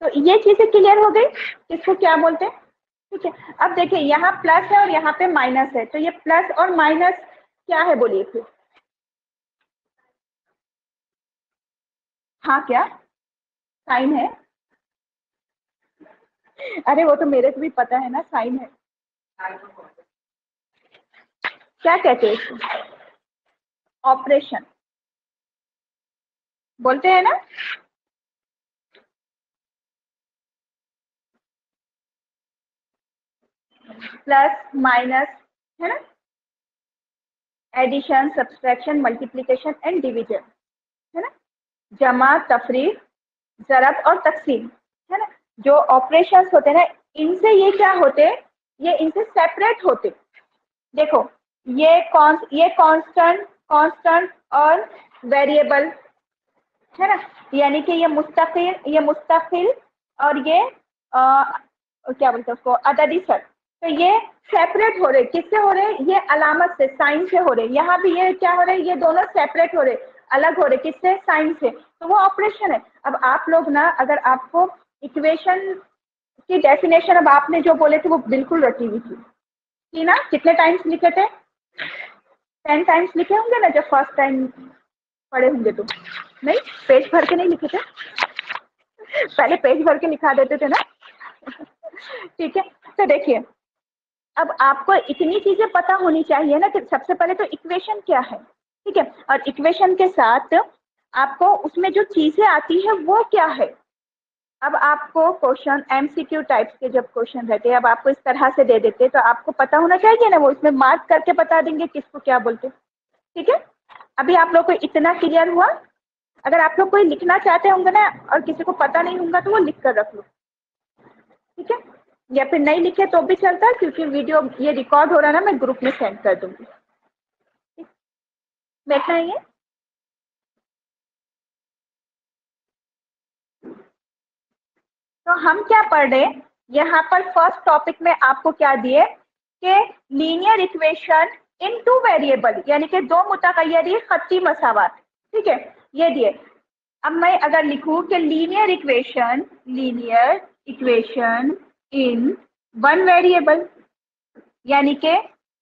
तो ये चीजें क्लियर हो गई किसको क्या बोलते हैं। ठीक है, अब देखिए यहाँ प्लस है और यहाँ पे माइनस है, तो ये प्लस और माइनस क्या है बोलिए फिर। हाँ क्या साइन है। अरे वो तो मेरे को भी पता है ना साइन है। क्या कहते हैं इसको, ऑपरेशन बोलते हैं ना। प्लस माइनस है ना, addition subtraction multiplication and division है ना, जमा तफरीक ज़रब और तकसीम है ना। जो ऑपरेशंस होते हैं ना, इनसे ये क्या होते, ये इनसे सेपरेट होते। देखो ये कांस्टेंट कांस्टेंट और वेरिएबल है ना, यानी कि ये मुस्तकिल और ये क्या बोलते हैं उसको अददी सर। तो ये सेपरेट हो रहे, किससे हो रहे, ये अलामत से साइन से हो रहे। यहाँ भी ये क्या हो रहे, ये दोनों सेपरेट हो रहे, अलग हो रहे, किससे, साइन से। तो वो ऑपरेशन है। अब आप लोग ना, अगर आपको इक्वेशन की डेफिनेशन अब आपने जो बोले थे वो बिल्कुल रटी हुई थी ना। कितने टाइम्स लिखे थे, 10 टाइम्स लिखे होंगे ना जब फर्स्ट टाइम पढ़े होंगे तो। नहीं, पेज भर के नहीं लिखे थे, पहले पेज भर के लिखा देते थे ना। ठीक है, तो देखिए अब आपको इतनी चीजें पता होनी चाहिए ना कि सबसे पहले तो इक्वेशन क्या है। ठीक है, और इक्वेशन के साथ आपको उसमें जो चीजें आती है वो क्या है। अब आपको क्वेश्चन एमसीक्यू टाइप्स के जब क्वेश्चन रहते हैं, अब आपको इस तरह से दे देते तो आपको पता होना चाहिए ना, वो इसमें मार्क करके बता देंगे किसको क्या बोलते। ठीक है, अभी आप लोग को इतना क्लियर हुआ। अगर आप लोग कोई लिखना चाहते होंगे ना और किसी को पता नहीं होगा तो वो लिख कर रख लो। ठीक है, या फिर नहीं लिखे तो भी चलता है, क्योंकि वीडियो ये रिकॉर्ड हो रहा है ना, मैं ग्रुप में सेंड कर दूंगी। बैठना है ये। तो हम क्या पढ़ रहे हैं यहाँ पर, फर्स्ट टॉपिक में आपको क्या दिए कि linear equation in two variable, यानी कि दो मुतगय्यरी खत्ती मसावत। ठीक है, ये दिए। अब मैं अगर लिखूं कि linear equation in one variable, यानी कि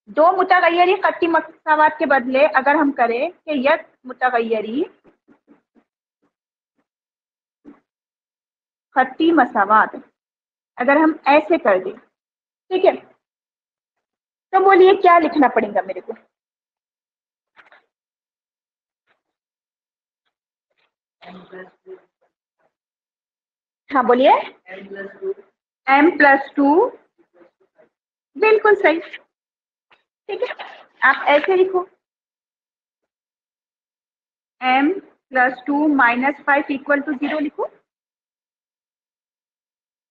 दो मुतगय्यरी खत्ती मसावत के बदले अगर हम करें कि यक मुतगय्यरी खत्ती मसावत, अगर हम ऐसे कर दें, ठीक है, तो बोलिए क्या लिखना पड़ेगा मेरे को। हाँ बोलिए। m+2, बिल्कुल सही। ठीक है, आप ऐसे लिखो m+2 -5 = 0 लिखो,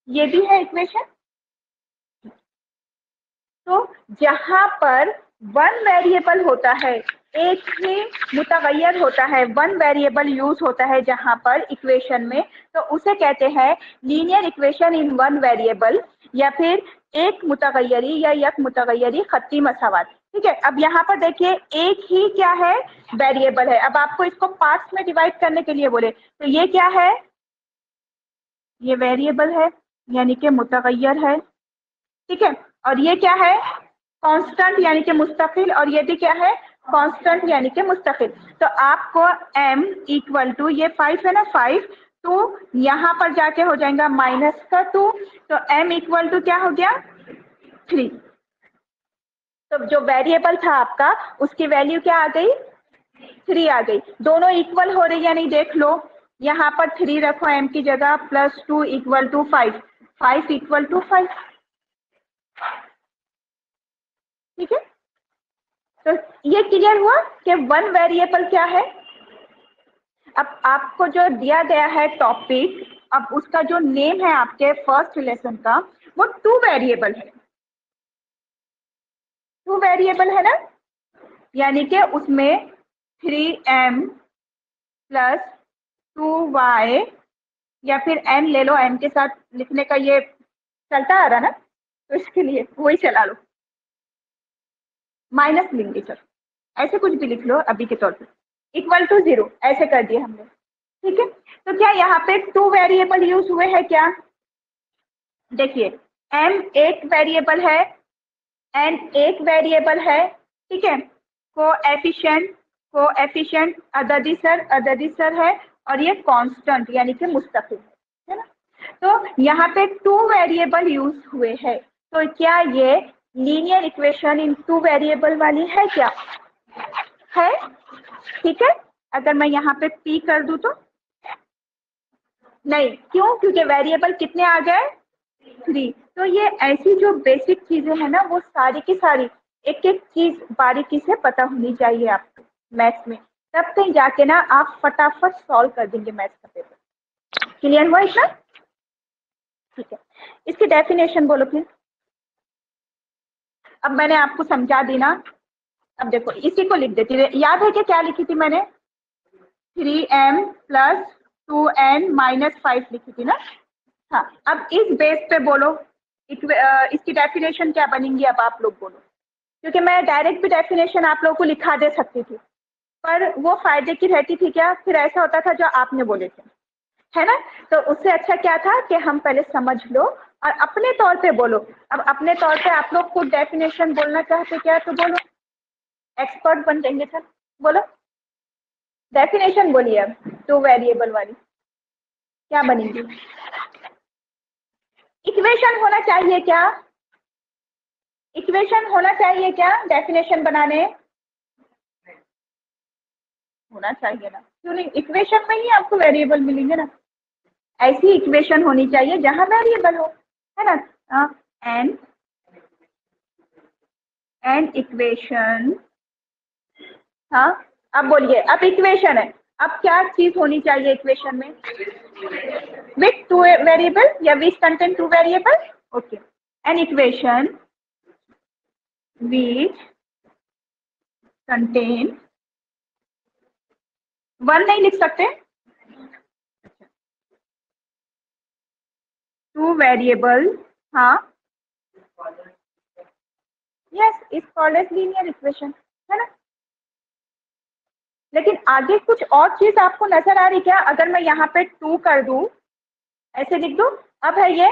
ये भी है इक्वेशन। तो जहां पर वन वेरिएबल होता है, एक ही मुतगय्यर होता है, वन वेरिएबल यूज होता है जहां पर इक्वेशन में, तो उसे कहते हैं linear equation in one variable, या फिर एक मुतगय्यरी या यक मुतगय्यरी खत्ती मसावत। ठीक है, अब यहाँ पर देखिए एक ही क्या है, वेरिएबल है। अब आपको इसको पार्ट्स में डिवाइड करने के लिए बोले तो ये क्या है, ये वेरिएबल है यानी कि मुतगय्यर है। ठीक है, और ये क्या है, कांस्टेंट यानी कि मुस्तकिल, और ये भी क्या है, कांस्टेंट यानी कि मुस्तकिल। तो आपको m = ये 5 है ना, 5 तो यहाँ पर जाके हो जाएगा -2, तो m = क्या हो गया, 3। तो जो वेरिएबल था आपका उसकी वैल्यू क्या आ गई, 3 आ गई। दोनों इक्वल हो रही है नहीं, देख लो यहाँ पर 3 रखो m की जगह, +2 = 5, 5 = 5। ठीक है, तो ये क्लियर हुआ कि वन वेरिएबल क्या है। अब आपको जो दिया गया है टॉपिक, अब उसका जो नेम है आपके फर्स्ट लेसन का, वो टू वेरिएबल है। टू वेरिएबल है ना, यानी कि उसमें 3m + 2y, या फिर n ले लो, n के साथ लिखने का ये चलता आ रहा ना, तो इसके लिए वही चला लो, माइनस लेंगे, चलो ऐसे कुछ भी लिख लो अभी के तौर पे, =0 ऐसे कर दिए हमने। ठीक है, तो क्या यहाँ पे 2 वेरिएबल यूज हुए हैं क्या? देखिए m एक वेरिएबल है, n एक वेरिएबल है, ठीक है। कोएफिशिएंट अददी सर है, और ये कांस्टेंट यानी कि मुस्तकिल है ना। तो यहाँ पे 2 वेरिएबल यूज हुए हैं, तो क्या ये लीनियर इक्वेशन इन 2 वेरिएबल वाली है क्या? है, ठीक है। अगर मैं यहाँ पे p कर दूं तो नहीं, क्यों? क्योंकि वेरिएबल कितने आ गए? 3। तो ये ऐसी जो बेसिक चीजें हैं ना, वो सारी की सारी एक एक चीज बारीकी से पता होनी चाहिए आपको मैथ्स में, तब कहीं जाके ना आप फटाफट सॉल्व कर देंगे मैथ्स का पेपर। क्लियर हुआ इतना? ठीक है, इसकी डेफिनेशन बोलो फिर। अब मैंने आपको समझा दी ना। अब देखो इसी को लिख देती है, याद है कि क्या लिखी थी मैंने? 3m + 2n - 5 लिखी थी ना। हाँ, अब इस बेस पे बोलो इसकी डेफिनेशन क्या बनेंगी, अब आप लोग बोलो। क्योंकि मैं डायरेक्ट भी डेफिनेशन आप लोगों को लिखा दे सकती थी, पर वो फायदे की रहती थी क्या? फिर ऐसा होता था जो आपने बोले थे, है ना। तो उससे अच्छा क्या था कि हम पहले समझ लो और अपने तौर पे बोलो। अब अपने तौर पे आप लोग खुद डेफिनेशन बोलना चाहते क्या, तो बोलो, एक्सपर्ट बन जाएंगे। सर बोलो डेफिनेशन बोलिए। अब 2 वेरिएबल वाली क्या बनेगी? इक्वेशन होना चाहिए क्या? इक्वेशन होना चाहिए क्या डेफिनेशन बनाने? होना चाहिए ना, क्यों नहीं? इक्वेशन में ही आपको वेरिएबल मिलेंगे ना। ऐसी इक्वेशन होनी चाहिए जहां वेरिएबल हो, है ना। एंड इक्वेशन, हाँ अब बोलिए। अब इक्वेशन है, अब क्या चीज होनी चाहिए इक्वेशन में? विथ 2 वेरिएबल या which contain 2 variable? Okay, an equation which contain, 1 नहीं लिख सकते, 2 वेरिएबल, हाँ yes, is called as linear equation, है ना। लेकिन आगे कुछ और चीज आपको नजर आ रही क्या? अगर मैं यहाँ पे 2 कर दूं, ऐसे लिख दूं, अब है ये,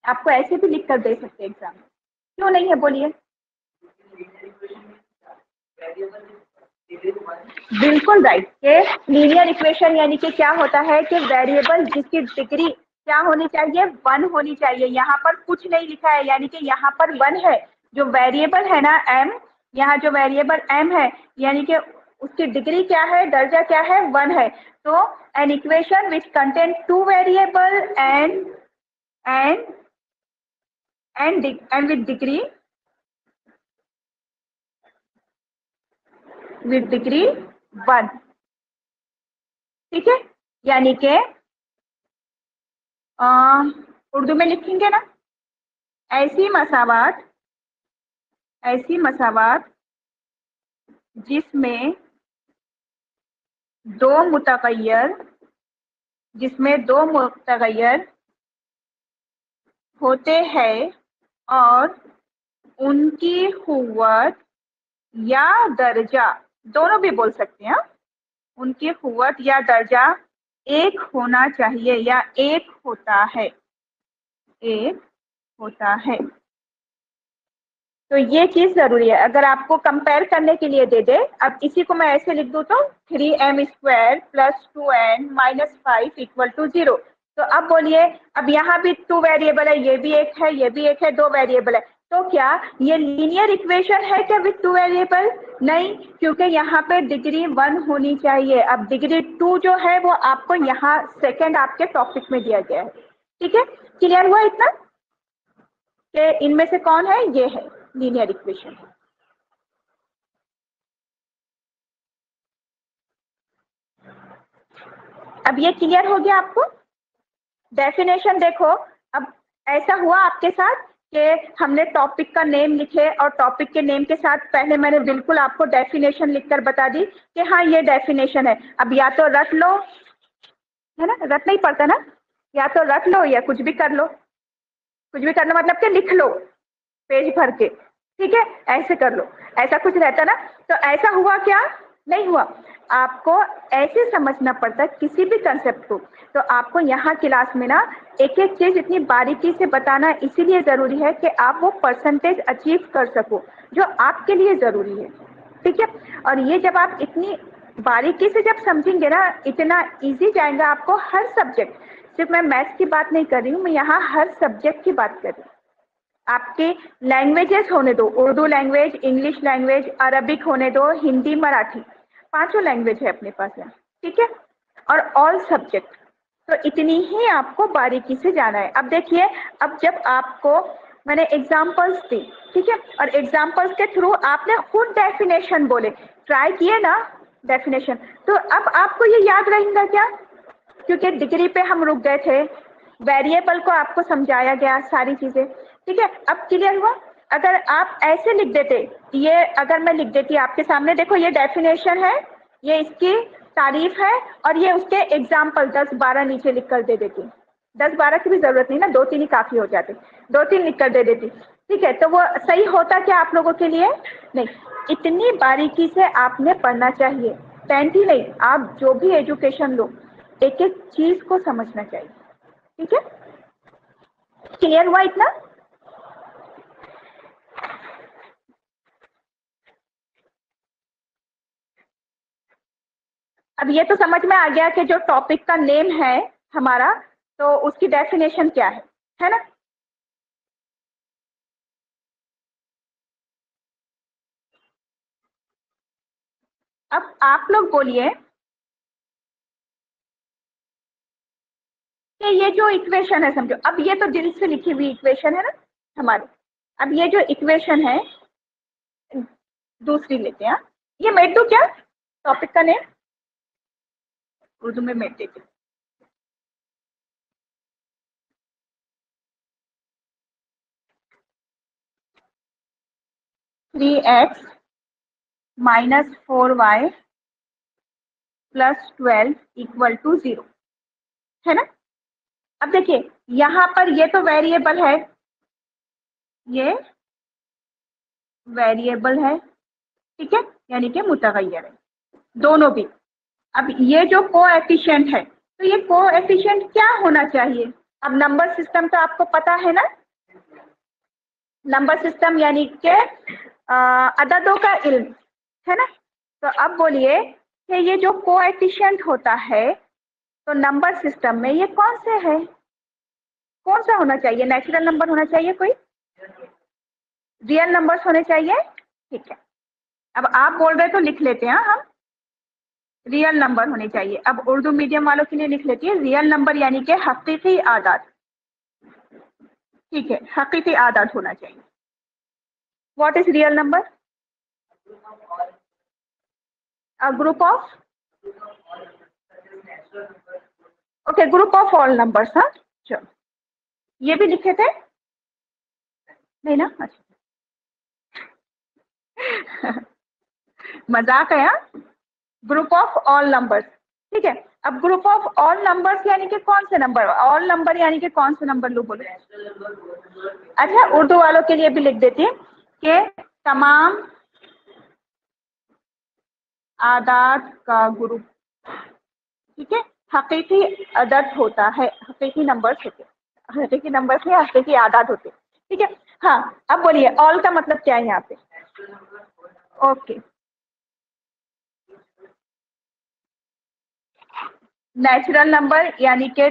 आपको ऐसे भी लिख कर दे सकते एग्जाम में, क्यों नहीं है बोलिए? बिल्कुल राइट। के लीनियर इक्वेशन यानी कि क्या होता है कि वेरिएबल जिसकी डिग्री क्या होनी चाहिए? 1 होनी चाहिए। यहाँ पर कुछ नहीं लिखा है, यानी कि यहाँ पर 1 है। जो वेरिएबल है ना m, यहाँ जो वेरिएबल m है, यानी कि उसकी डिग्री क्या है, दर्जा क्या है? 1 है। तो N equation which contain 2 variable and with degree, with degree 1, ठीक है। यानी कि उर्दू में लिखेंगे ना, ऐसी मसावात जिसमें दो मुतगय्यर होते हैं और उनकी कुव्वत या दर्जा, दोनों भी बोल सकते हैं, उनकी कुव्वत या दर्जा एक होना चाहिए या एक होता है। तो ये चीज जरूरी है। अगर आपको कंपेयर करने के लिए दे दे, अब इसी को मैं ऐसे लिख दूं तो 3m² + 2n - 5 = 0। तो अब बोलिए, अब यहाँ भी 2 वेरिएबल है, ये भी एक है, ये भी एक है, 2 वेरिएबल है। तो क्या ये लीनियर इक्वेशन है क्या विथ 2 वेरिएबल? नहीं, क्योंकि यहाँ पे डिग्री 1 होनी चाहिए। अब डिग्री 2 जो है वो आपको यहाँ सेकेंड आपके टॉपिक में दिया गया है, ठीक है। क्लियर हुआ इतना कि इनमें से कौन है? ये है लीनियर इक्वेशन। अब ये क्लियर हो गया आपको? डेफिनेशन देखो, अब ऐसा हुआ आपके साथ कि हमने टॉपिक का नेम लिखे और टॉपिक के नेम के साथ पहले मैंने बिल्कुल आपको डेफिनेशन लिखकर बता दी कि हाँ ये डेफिनेशन है। अब या तो रट लो, है ना, रट नहीं पड़ता ना, या तो रट लो या कुछ भी कर लो। कुछ भी करना मतलब कि लिख लो पेज भर के, ठीक है, ऐसे कर लो, ऐसा कुछ रहता ना। तो ऐसा हुआ क्या, नहीं हुआ। आपको ऐसे समझना पड़ता है किसी भी कंसेप्ट को। तो आपको यहाँ क्लास में ना एक एक चीज इतनी बारीकी से बताना इसीलिए जरूरी है कि आप वो परसेंटेज अचीव कर सको जो आपके लिए जरूरी है। ठीक है। और ये जब आप इतनी बारीकी से जब समझेंगे ना, इतना इजी जाएगा आपको हर सब्जेक्ट। सिर्फ मैं मैथ्स की बात नहीं कर रही हूँ, मैं यहाँ हर सब्जेक्ट की बात कर रही हूँ। आपके लैंग्वेजेस होने दो, Urdu language, English language, Arabic होने दो, हिंदी, मराठी, पांचों लैंग्वेज है अपने पास यहाँ। ठीक है। और ऑल सब्जेक्ट। तो इतनी ही आपको बारीकी से जाना है। अब देखिए, अब जब आपको मैंने एग्जाम्पल्स दी, ठीक है, और एग्जाम्पल्स के थ्रू आपने खुद डेफिनेशन बोले, ट्राई किए ना डेफिनेशन, तो अब आपको ये याद रहेगा क्या? क्योंकि डिग्री पे हम रुक गए थे, वेरिएबल को आपको समझाया गया सारी चीजें। ठीक है, अब क्लियर हुआ? अगर आप ऐसे लिख देते, ये अगर मैं लिख देती आपके सामने, देखो ये डेफिनेशन है, ये इसकी तारीफ है, और ये उसके एग्जाम्पल 10-12 नीचे लिख कर दे देती। 10-12 की भी जरूरत नहीं ना, 2-3 ही काफी हो जाते, 2-3 लिख कर दे देती। ठीक है, तो वो सही होता क्या आप लोगों के लिए? नहीं, इतनी बारीकी से आपने पढ़ना चाहिए। 10th ही नहीं, आप जो भी एजुकेशन लो, एक एक चीज को समझना चाहिए। ठीक है, क्लियर हुआ इतना? अब ये तो समझ में आ गया कि जो टॉपिक का नेम है हमारा, तो उसकी डेफिनेशन क्या है ना? अब आप लोग बोलिए कि ये जो इक्वेशन है, समझो, अब ये तो दिल से लिखी हुई इक्वेशन है ना हमारी। अब ये जो इक्वेशन है, दूसरी लेते हैं। ये मेट दो क्या, टॉपिक का नेम? उर्दू में मेट देते। 3x minus 4y plus 12 equal to 0, है ना? अब देखिए, यहाँ पर ये तो वेरिएबल है, ये वेरिएबल है, ठीक है, यानी कि मुतगय्यर है दोनों भी। अब ये जो कोएफिशिएंट है, तो ये कोएफिशिएंट क्या होना चाहिए? अब नंबर सिस्टम तो आपको पता है ना, नंबर सिस्टम यानी कि अददों का इल्म, है ना? तो अब बोलिए कि ये जो कोएफिशिएंट होता है, तो नंबर सिस्टम में ये कौन से है? कौन सा होना चाहिए? नेचुरल नंबर होना चाहिए कोई? रियल नंबर्स होने चाहिए? ठीक है, अब आप बोल रहे तो लिख लेते हैं हम, रियल नंबर होने चाहिए। अब उर्दू मीडियम वालों के लिए लिख लेती है, रियल नंबर यानी कि हकीकी आदाद। ठीक है, हकीकी आदाद होना चाहिए। What is real number? A group of, okay, group of all numbers. हाँ, चलो, ये भी लिखे थे नहीं ना? अच्छा। मजाक है, हाँ? ग्रुप ऑफ ऑल नंबर्स, ठीक है। अब ग्रुप ऑफ ऑल नंबर्स यानी कि कौन से नंबर? ऑल नंबर यानी कि कौन से नंबर लो, बोलो? अच्छा, उर्दू वालों के लिए भी लिख देती है कि तमाम आदाद का ग्रुप, ठीक है, हकीकी अदद होता है, हकीकी नंबर्स होते हैं, हकीकी नंबर्स में हकीकी आदाद होते हैं। ठीक है। हाँ, अब बोलिए ऑल का मतलब क्या है यहाँ पे? ओके, नेचुरल नंबर यानी कि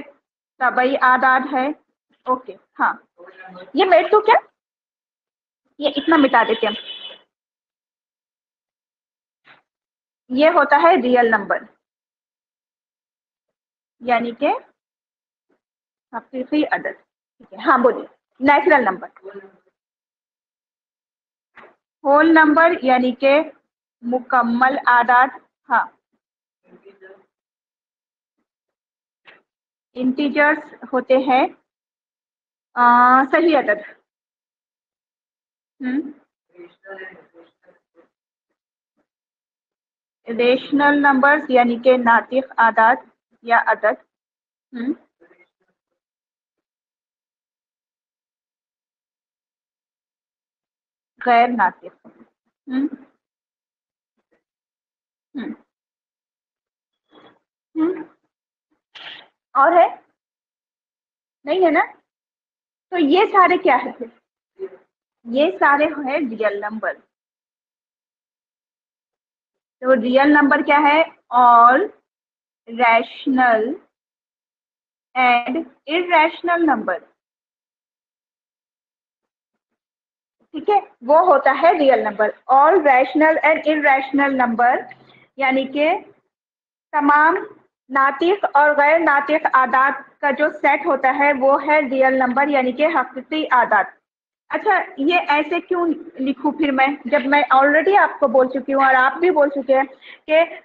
तबई आदाद है। ओके, हाँ, ये मेट तो क्या, ये इतना मिटा देते हैं हम। ये होता है रियल नंबर, यानी कि हकीकी अदद। ठीक है, हाँ बोलिए। नेचुरल नंबर, होल नंबर यानी कि मुकम्मल आदाद। हाँ, इंटीजर्स होते हैं सही अदद। हम्म, रेशनल नंबर्स यानी कि नातिक आदाद या अदद। हम्म, गैर नातिक। हम्म, हम्म हम्म और है, नहीं है ना? तो ये सारे क्या है फिर? ये सारे है रियल नंबर। तो रियल नंबर क्या है? All rational and irrational number. ठीक है, वो होता है real number. All rational and irrational number यानी कि तमाम नातिक और गैर नातिक आदात का जो सेट होता है वो है रियल नंबर यानी कि हकीकी आदात। अच्छा, ये ऐसे क्यों लिखूं फिर मैं, जब मैं ऑलरेडी आपको बोल चुकी हूँ और आप भी बोल चुके हैं कि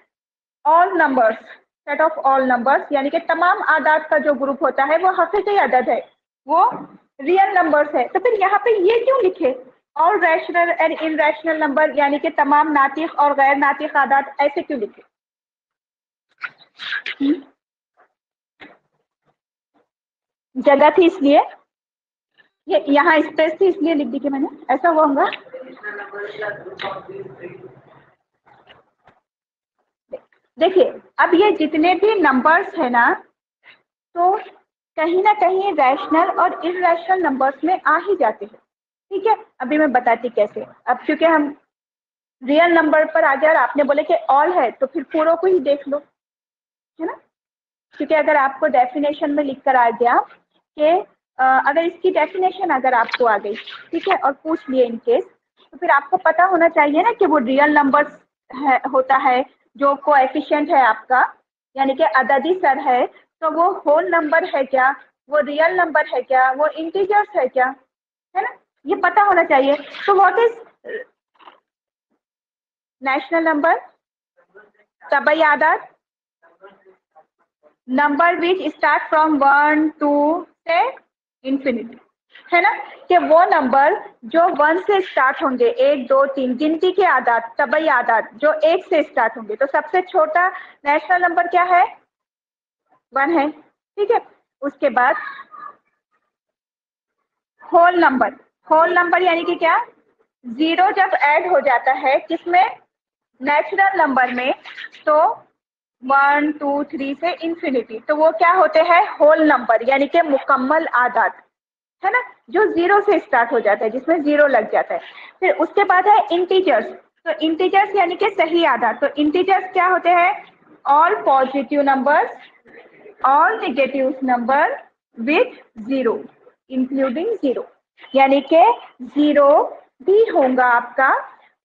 all numbers, set of all numbers यानी कि तमाम आदात का जो ग्रुप होता है वो हकीकी अदद है, वो रियल नंबर्स है। तो फिर यहाँ पे ये क्यों लिखे ऑल रैशनल एंड इनरैशनल नंबर यानी कि तमाम नातिक और गैर नातिक आदात, ऐसे क्यों लिखे? जगह थी इसलिए, ये यहाँ स्पेस थी इसलिए लिख दी कि मैंने, ऐसा हुआ होगा। देखिए, अब ये जितने भी नंबर्स है ना, तो कहीं ना कहीं रैशनल और इररेशनल नंबर्स में आ ही जाते हैं। ठीक है, अभी मैं बताती कैसे। अब क्योंकि हम रियल नंबर पर आ गया और आपने बोले कि ऑल है, तो फिर पूरों को ही देख लो, है ना? क्योंकि अगर आपको डेफिनेशन में लिख कर आ गया कि अगर इसकी डेफिनेशन अगर आपको आ गई, ठीक है, और पूछ लिए इन केस, तो फिर आपको पता होना चाहिए ना कि वो रियल नंबर होता है, जो कोएफिशिएंट है आपका यानी कि अददी सर है, तो वो होल नंबर है क्या, वो रियल नंबर है क्या, वो इंटीजर्स है क्या, है ना? ये पता होना चाहिए। तो व्हाट इज नेशनल नंबर? तबई आदात, नंबर विच स्टार्ट फ्रॉम 1 2 से इंफिनिटी, है ना? कि वो नंबर जो 1 से स्टार्ट होंगे, 1 2 3 गिनती के आदात, तबई आदात जो 1 से स्टार्ट होंगे, तो सबसे छोटा नेशनल नंबर क्या है? 1 है। ठीक है, उसके बाद होल नंबर, होल नंबर यानी कि क्या? जीरो जब ऐड हो जाता है किसमें? नेचुरल नंबर में, तो 1 2 3 से इंफिनिटी, तो वो क्या होते हैं? होल नंबर यानी कि मुकम्मल आदात, है ना? जो जीरो से स्टार्ट हो जाता है, जिसमें जीरो लग जाता है। फिर उसके बाद है इंटीजर्स, तो इंटीजर्स यानी कि सही आदात। तो इंटीजर्स क्या होते हैं? All positive numbers, all negative number with zero, including zero, यानी कि जीरो भी होगा आपका,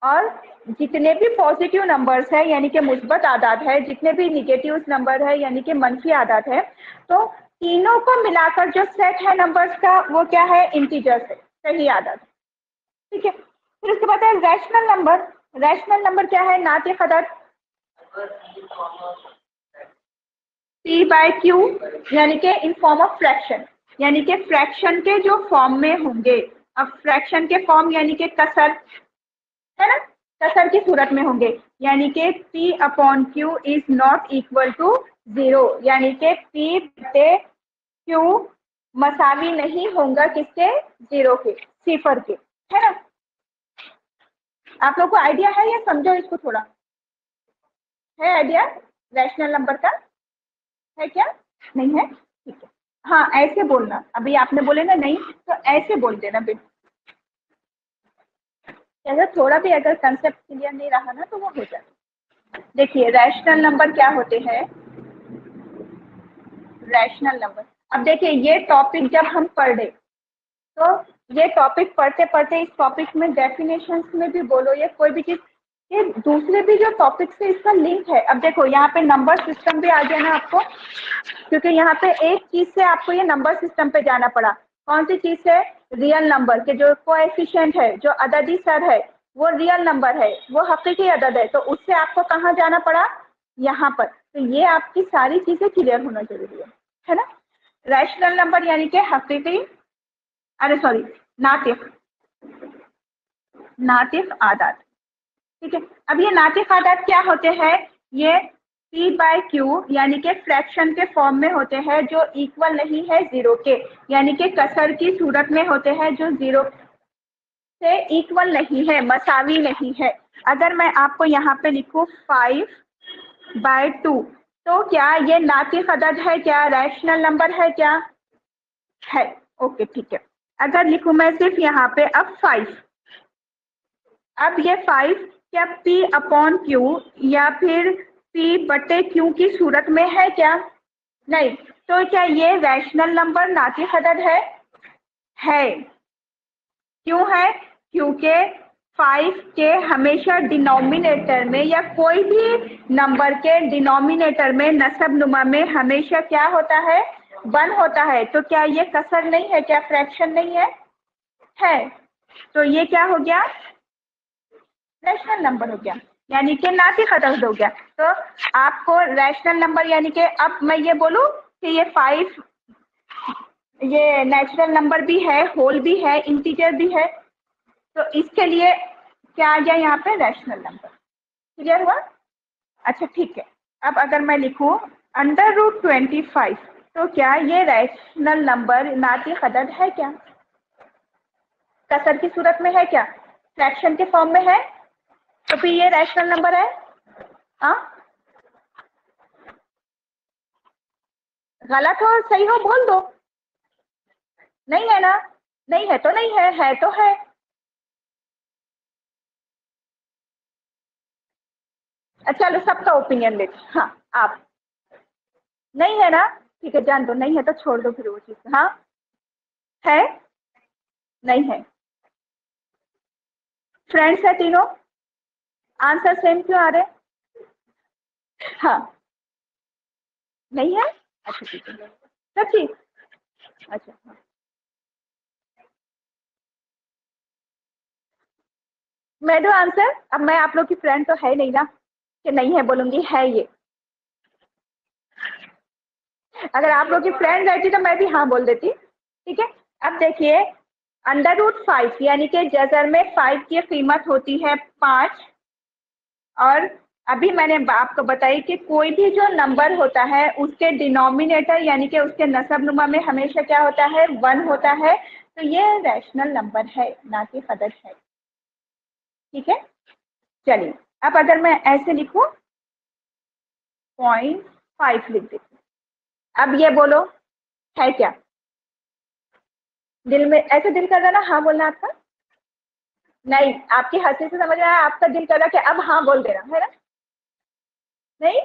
और जितने भी पॉजिटिव नंबर्स है यानी कि मुस्बत आदात है, जितने भी निगेटिव नंबर है यानी कि मनफी आदात है, तो तीनों को मिलाकर जो सेट है नंबर्स का वो क्या है? इंटीजर्स है, सही आदात। ठीक है, फिर उसके बाद है रैशनल नंबर। रैशनल नंबर क्या है? नातिक अदद, पी बाय क्यू यानी कि इन फॉर्म ऑफ फ्रैक्शन, यानी कि फ्रैक्शन के जो फॉर्म में होंगे। अब फ्रैक्शन के फॉर्म यानी कि कसर, है ना? कसर की सूरत में होंगे, यानी कि P upon Q is not equal to zero, यानी कि पी बटे क्यू मसावी नहीं होगा किसके? जीरो के, सिफर के, है ना? आप लोग को आइडिया है या समझो इसको थोड़ा, है आइडिया रैशनल नंबर का? है क्या? नहीं है? ठीक है, हाँ ऐसे बोलना, अभी आपने बोले ना नहीं, तो ऐसे बोल देना बिल्कुल। अगर थोड़ा भी अगर कंसेप्ट क्लियर नहीं रहा ना तो वो हो जाए। देखिए, रैशनल नंबर क्या होते हैं? रैशनल नंबर, अब देखिए ये टॉपिक जब हम पढ़ रहे, तो ये टॉपिक पढ़ते पढ़ते इस टॉपिक में डेफिनेशंस में भी बोलो, ये कोई भी चीज, ये दूसरे भी जो टॉपिक से इसका लिंक है। अब देखो यहाँ पे नंबर सिस्टम भी आ गया ना आपको, क्योंकि यहाँ पे एक चीज से आपको ये नंबर सिस्टम पे जाना पड़ा। कौन सी चीज से? रियल नंबर के जो कोएफिशिएंट है, जो अददी सर है, वो रियल नंबर है, वो हकीकी अदद है, तो उससे आपको कहाँ जाना पड़ा? यहाँ पर। तो ये आपकी सारी चीजें क्लियर होना जरूरी है ना? रैशनल नंबर यानी कि हकीकी, अरे सॉरी, नातिक, नातिक आदात। ठीक है, अब ये नातिक आदात क्या होते हैं? ये पी बाय क्यू यानी कि फ्रैक्शन के फॉर्म में होते हैं, जो इक्वल नहीं है जीरो के, यानी कि कसर की सूरत में होते हैं, जो जीरो से इक्वल नहीं है, मसावी नहीं है। अगर मैं आपको यहाँ पे लिखूँ 5 बाय 2। तो क्या ये नातिक अदद है क्या, रैशनल नंबर है क्या? है। ओके ठीक है। अगर लिखूं मैं सिर्फ यहाँ पे अब 5, अब ये 5 क्या P अपॉन Q या फिर P बटे Q की सूरत में है क्या? नहीं। तो क्या ये रैशनल नंबर नातिक अदद है? है। क्यों है? क्योंकि 5 के हमेशा डिनोमिनेटर में या कोई भी नंबर के डिनोमिनेटर में नसब नुमा में हमेशा क्या होता है? 1 होता है। तो क्या ये कसर नहीं है क्या, फ्रैक्शन नहीं है? है। तो ये क्या हो गया? रैशनल नंबर हो गया, यानी कि नातिक अदद हो गया। तो आपको रैशनल नंबर यानी कि अब मैं ये बोलूं कि ये 5 ये नेचुरल नंबर भी है, होल भी है, इंटीजर भी है, तो इसके लिए क्या आ गया यहाँ पे? Rational number. क्लियर हुआ? अच्छा ठीक है। अब अगर मैं लिखूं √25, तो क्या ये रैशनल नंबर नातिक अदद है क्या? कसर की सूरत में है क्या? फ्रैक्शन के फॉर्म में है? तो फिर ये रैशनल नंबर है? हाँ, गलत हो सही हो बोल दो। नहीं है ना? नहीं है तो नहीं है तो है। अच्छा चलो सबका ओपिनियन लेते। हाँ आप। नहीं है ना? ठीक है, जान दो, नहीं है तो छोड़ दो फिर वो चीज़। हाँ है। नहीं है। फ्रेंड्स है तीनों। आंसर सेम क्यों आ रहे हैं? हाँ। नहीं है? अच्छा ठीक है। सच्ची? अच्छा हाँ। मैं दो आंसर? अब मैं आप लोग की फ्रेंड तो है नहीं ना कि नहीं है बोलूंगी, है ये। अगर आप लोग की फ्रेंड रहती तो मैं भी हाँ बोल देती। ठीक है। अब देखिए √5 यानी कि जजर में 5 की कीमत होती है 5। और अभी मैंने आपको बताई कि कोई भी जो नंबर होता है उसके डिनोमिनेटर यानी कि उसके नसब नुमा में हमेशा क्या होता है? 1 होता है। तो ये रैशनल नंबर है, ना कि अदद है। ठीक है। चलिए अब अगर मैं ऐसे लिखूं 0.5 लिख देती हूँ। अब ये बोलो है क्या? दिल में ऐसे दिल कर रहा ना हाँ बोलना आपका? नहीं, आपकी हंसी से समझ रहा है आपका दिल कर रहा कि अब हाँ बोल देना है ना? नहीं?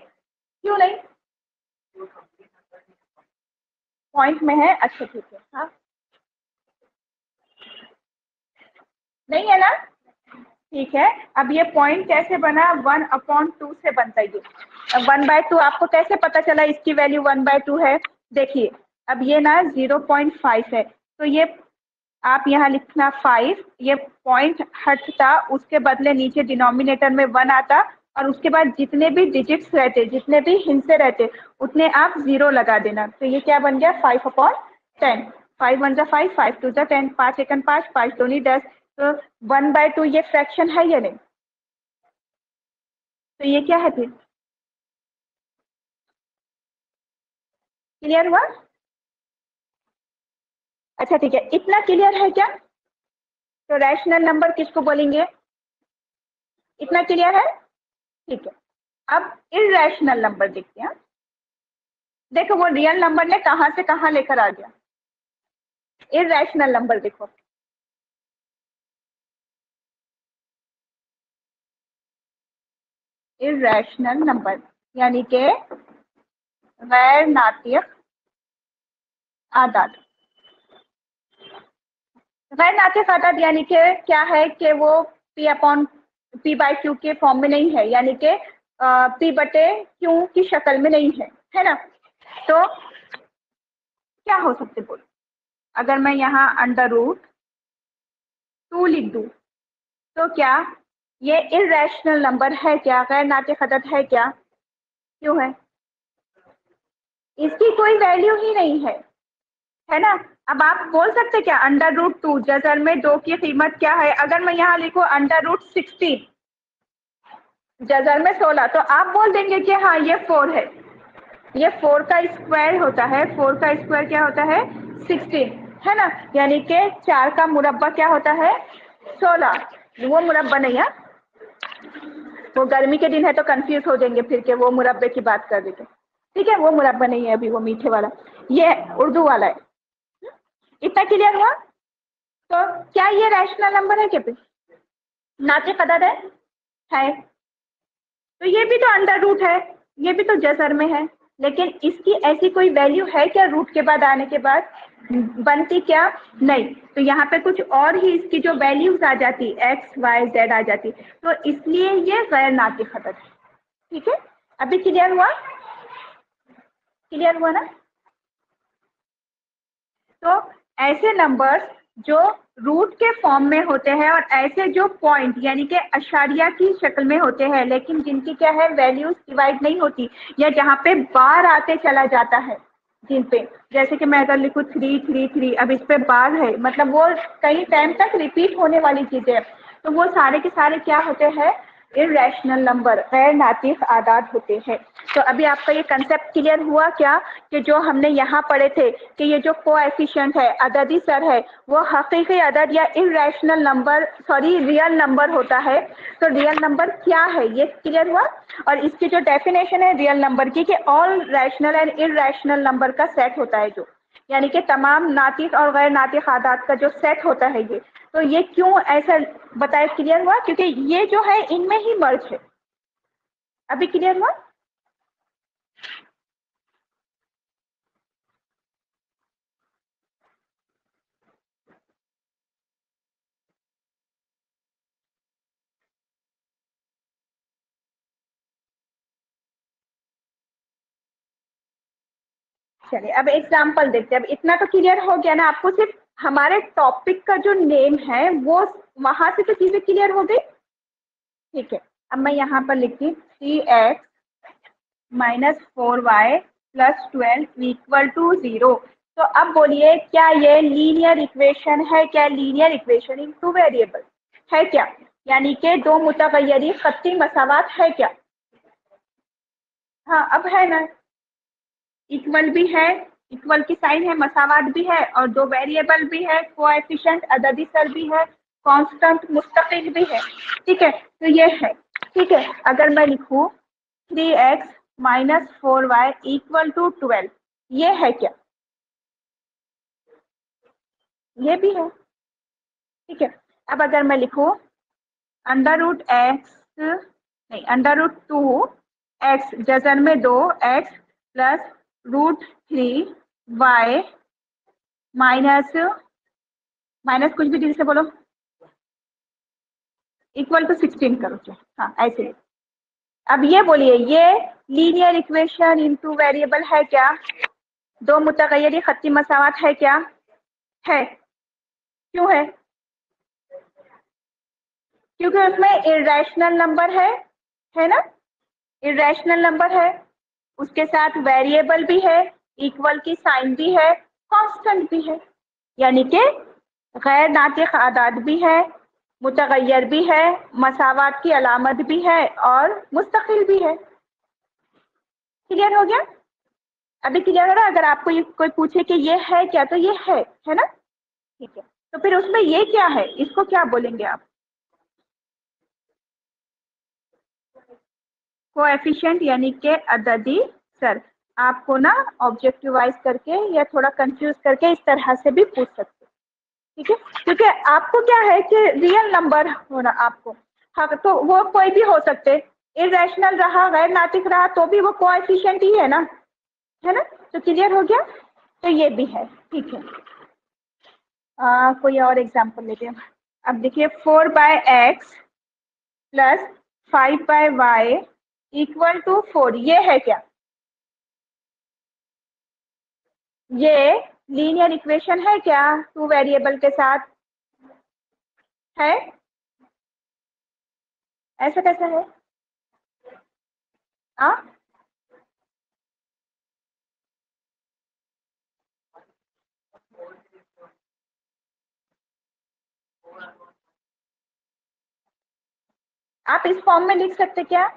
क्यों नहीं? पॉइंट में है? अच्छा ठीक है। हाँ नहीं है ना? ठीक है। अब ये पॉइंट कैसे बना? 1/2 से बनता है ये। 1/2 आपको कैसे पता चला इसकी वैल्यू 1/2 है? देखिए अब ये ना 0.5 है, तो ये आप यहाँ लिखना 5, ये पॉइंट हटता, उसके बदले नीचे डिनोमिनेटर में 1 आता, और उसके बाद जितने भी डिजिट्स रहते, जितने भी हिस्से रहते, उतने आप 0 लगा देना। तो ये क्या बन गया? 5/10। 5 1 5, 5 2 10, 5 1 5, 5 2 10। तो 1/2 ये फ्रैक्शन है या नहीं? तो ये क्या है फिर? क्लियर हुआ? अच्छा ठीक है, इतना क्लियर है क्या? तो रैशनल नंबर किसको बोलेंगे? इतना क्लियर है? ठीक है। अब इरेशनल नंबर देखते हैं। देखो वो रियल नंबर ने कहाँ से कहाँ लेकर आ गया। इरेशनल नंबर देखो, इरेशनल नंबर यानी कि गैर नातिक आदाद। गैर नातिक आदाद यानी कि क्या है कि वो P/Q के फॉर्म में नहीं है, यानी कि P बटे Q की शक्ल में नहीं है ना? तो क्या हो सकते बोलो? अगर मैं यहाँ √2 लिख दूँ तो क्या ये इरेशनल नंबर है क्या, गैर नातिक अदद है क्या? क्यों है? इसकी कोई वैल्यू ही नहीं है ना? अब आप बोल सकते क्या √2 जजर में 2 की कीमत क्या है? अगर मैं यहाँ लिखूँ √16 जजर में 16, तो आप बोल देंगे कि हाँ ये 4 है। ये 4 का स्क्वायर होता है, 4 का स्क्वायर क्या होता है? 16 है ना? यानी कि 4 का मुरब्बा क्या होता है? 16। वो मुरब्बा नहीं है। वो गर्मी के दिन है तो कंफ्यूज हो जाएंगे फिर के वो मुरब्बे की बात कर देते। ठीक है, वो मुरब्बा नहीं है अभी, वो मीठे वाला, ये उर्दू वाला है। इतना क्लियर हुआ? तो क्या ये रैशनल नंबर है क्या? नातिक अदद है। तो ये भी तो अंडर रूट है, ये भी तो जज़र में है, लेकिन इसकी ऐसी कोई वैल्यू है क्या रूट के बाद आने के बाद बनती क्या? नहीं। तो यहाँ पे कुछ और ही इसकी जो वैल्यूज आ जाती, एक्स वाई जेड आ जाती, तो इसलिए ये गैर नातिक अदद है। ठीक है, अभी क्लियर हुआ? क्लियर हुआ ना? तो ऐसे नंबर्स जो रूट के फॉर्म में होते हैं और ऐसे जो पॉइंट यानी कि अशारिया की शक्ल में होते हैं, लेकिन जिनकी क्या है वैल्यूज डिवाइड नहीं होती, या जहाँ पे बार आते चला जाता है, जिन पे जैसे कि मैं अगर लिखूँ 333, अब इस पे बार है, मतलब वो कई टाइम तक रिपीट होने वाली चीजें, तो वो सारे के सारे क्या होते हैं? इर्रेशनल नंबर, गैर नातिक आदाद होते हैं। तो अभी आपका ये कंसेप्ट क्लियर हुआ क्या कि जो हमने यहाँ पढ़े थे कि ये जो कोएफिशिएंट है, अददी सर है, वो हकीकी अदद या irrational number, sorry real number होता है। तो रियल नंबर क्या है ये क्लियर हुआ? और इसकी जो डेफिनेशन है रियल नंबर की कि all rational and irrational number का सेट होता है, जो यानी कि तमाम नातिक और गैर नातिक आदाद का जो सेट होता है ये। तो ये क्यों ऐसा बताया? क्लियर हुआ? क्योंकि ये जो है इनमें ही मर्ज है। अभी क्लियर हुआ? चलिए अब एग्जाम्पल देखते हैं। अब इतना तो क्लियर हो गया ना आपको, सिर्फ हमारे टॉपिक का जो नेम है वो वहां से तो चीजें क्लियर हो गई। ठीक है, अब मैं यहाँ पर लिखती हूँ 3x minus 4y plus 12 equal to 0। तो अब बोलिए क्या ये लीनियर इक्वेशन है? क्या linear equation in two variable है क्या? यानी कि दो मुतगय्यरी खत्ती मसावात है क्या? हाँ अब है ना, इक्वल भी है, इक्वल की साइन है, मसावात भी है, और दो वेरिएबल भी है, कोएफिशिएंट अददी सर भी है, कांस्टेंट मुस्तकिल भी है। ठीक है, तो ये है। ठीक है, अगर मैं लिखूं 3x minus 4y equal to 12, ये है क्या? ये भी है। ठीक है, अब अगर मैं लिखूं अंडर रूट एक्स, नहीं अंडर रूट 2 एक्स जजर में 2 X plus root 3 Y minus, minus कुछ भी जैसे बोलो, इक्वल टू 16 करो क्या? हाँ ऐसे। अब ये बोलिए ये लीनियर इक्वेशन इनटू वेरिएबल है क्या? दो मुतगय्यरी खत्ती मसावात है क्या? है। क्यों है? क्योंकि उसमें इर्रेशनल नंबर है ना? इर्रेशनल नंबर है, उसके साथ वेरिएबल भी है, इक्वल की साइन भी है, कांस्टेंट भी है, यानी कि गैर नातिक आदाद भी है, मुतगय्यर भी है, मसावात की अलामत भी है, और मुस्तकिल भी है। क्लियर हो गया? अभी क्लियर हो रहा है? अगर आपको ये कोई पूछे कि ये है क्या, तो ये है ना? ठीक है, तो फिर उसमें ये क्या है, इसको क्या बोलेंगे आप? कोएफिशिएंट यानी कि अददी सर। आपको ना ऑब्जेक्टिवाइज करके या थोड़ा कंफ्यूज करके इस तरह से भी पूछ सकते हैं। ठीक है, क्योंकि आपको क्या है कि रियल नंबर होना आपको, हाँ तो वो कोई भी हो सकते, इरेशनल रहा, गैर नातिक रहा, तो भी वो कोएफिशिएंट ही है ना? तो क्लियर हो गया? तो ये भी है। ठीक है, कोई और एग्जांपल लेते हैं। अब देखिए 4/x plus 5/y equal to 4, ये है क्या? ये लीनियर इक्वेशन है क्या टू वेरिएबल के साथ? है। ऐसा कैसा है? आ? आप इस फॉर्म में लिख सकते क्या?